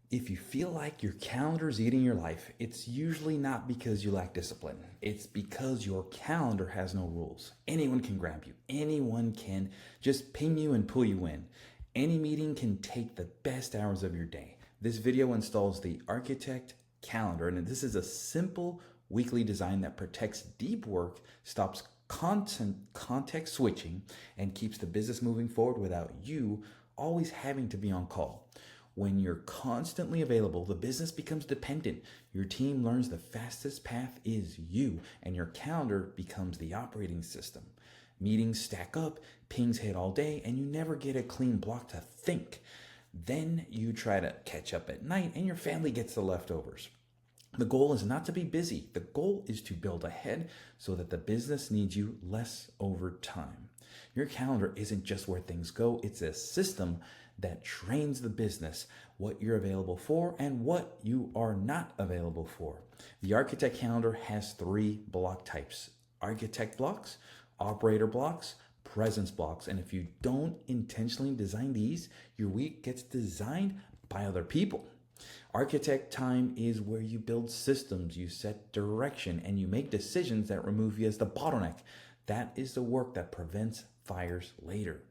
If you feel like your calendar's eating your life, it's usually not because you lack discipline. It's because your calendar has no rules. Anyone can grab you. Anyone can just ping you and pull you in. Any meeting can take the best hours of your day. This video installs the Architect Calendar, and this is a simple weekly design that protects deep work, stops context switching, and keeps the business moving forward without you always having to be on call. When you're constantly available, the business becomes dependent. Your team learns the fastest path is you, and your calendar becomes the operating system. Meetings stack up, pings hit all day, and you never get a clean block to think. Then you try to catch up at night, and your family gets the leftovers. The goal is not to be busy. The goal is to build ahead so that the business needs you less over time. Your calendar isn't just where things go, it's a system that trains the business what you're available for and what you are not available for. The Architect Calendar has 3 block types: architect blocks, operator blocks, presence blocks. And if you don't intentionally design these, your week gets designed by other people. Architect time is where you build systems, you set direction, and you make decisions that remove you as the bottleneck. That is the work that prevents fires later.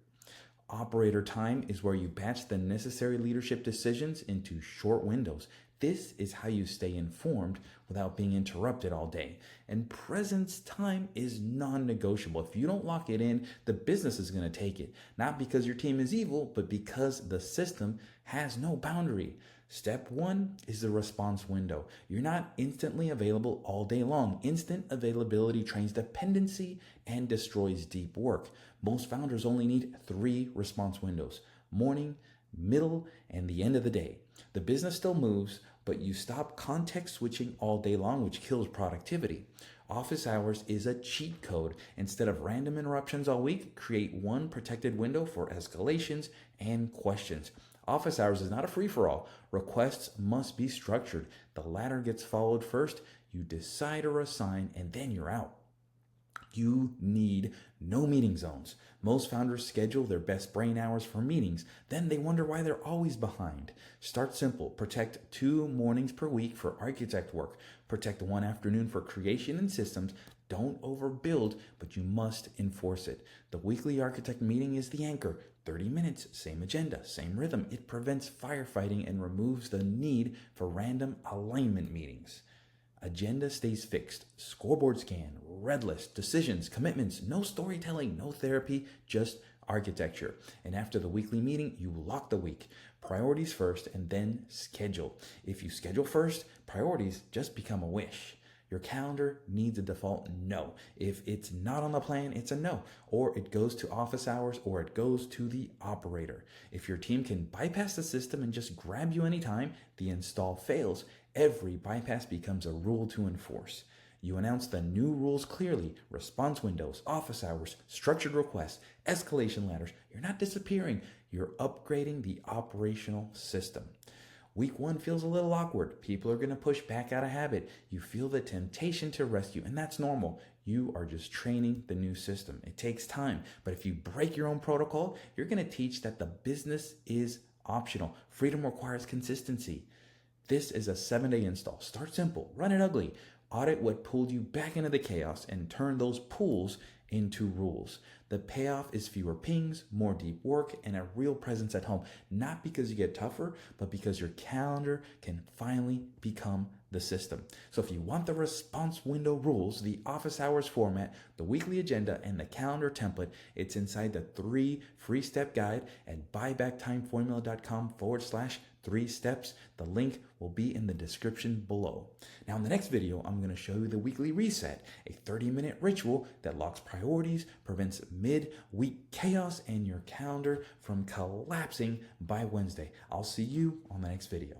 Operator time is where you batch the necessary leadership decisions into short windows. This is how you stay informed without being interrupted all day. And presence time is non-negotiable. If you don't lock it in, the business is going to take it. Not because your team is evil, but because the system has no boundary. Step 1 is the response window. You're not instantly available all day long. Instant availability trains dependency and destroys deep work. Most founders only need 3 response windows: morning, middle, and the end of the day. The business still moves, but you stop context switching all day long, which kills productivity. Office hours is a cheat code. Instead of random interruptions all week, create 1 protected window for escalations and questions. Office hours is not a free-for-all. Requests must be structured. The ladder gets followed first. You decide or assign, and then you're out. You need no meeting zones. Most founders schedule their best brain hours for meetings. Then they wonder why they're always behind. Start simple. Protect 2 mornings per week for architect work. Protect 1 afternoon for creation and systems. Don't overbuild, but you must enforce it. The weekly architect meeting is the anchor. 30 minutes, same agenda, same rhythm. It prevents firefighting and removes the need for random alignment meetings. Agenda stays fixed. Scoreboard scan, red list, decisions, commitments, no storytelling, no therapy, just architecture. And after the weekly meeting, you lock the week. Priorities first and then schedule. If you schedule first, priorities just become a wish. Your calendar needs a default no. If it's not on the plan, it's a no. Or it goes to office hours, or it goes to the operator. If your team can bypass the system and just grab you anytime, the install fails. Every bypass becomes a rule to enforce. You announce the new rules clearly: response windows, office hours, structured requests, escalation ladders. You're not disappearing. You're upgrading the operational system. Week 1 feels a little awkward. People are going to push back out of habit. You feel the temptation to rescue, and that's normal. You are just training the new system. It takes time, but if you break your own protocol, you're going to teach that the business is optional. Freedom requires consistency. This is a 7-day install. Start simple, run it ugly. Audit what pulled you back into the chaos and turn those pulls into rules. The payoff is fewer pings, more deep work, and a real presence at home. Not because you get tougher, but because your calendar can finally become the system. So if you want the response window rules, the office hours format, the weekly agenda, and the calendar template, it's inside the 3 free step guide at buybacktimeformula.com/3 steps. The link will be in the description below. Now in the next video, I'm going to show you the weekly reset, a 30-minute ritual that locks priorities, prevents mid-week chaos, and your calendar from collapsing by Wednesday. I'll see you on the next video.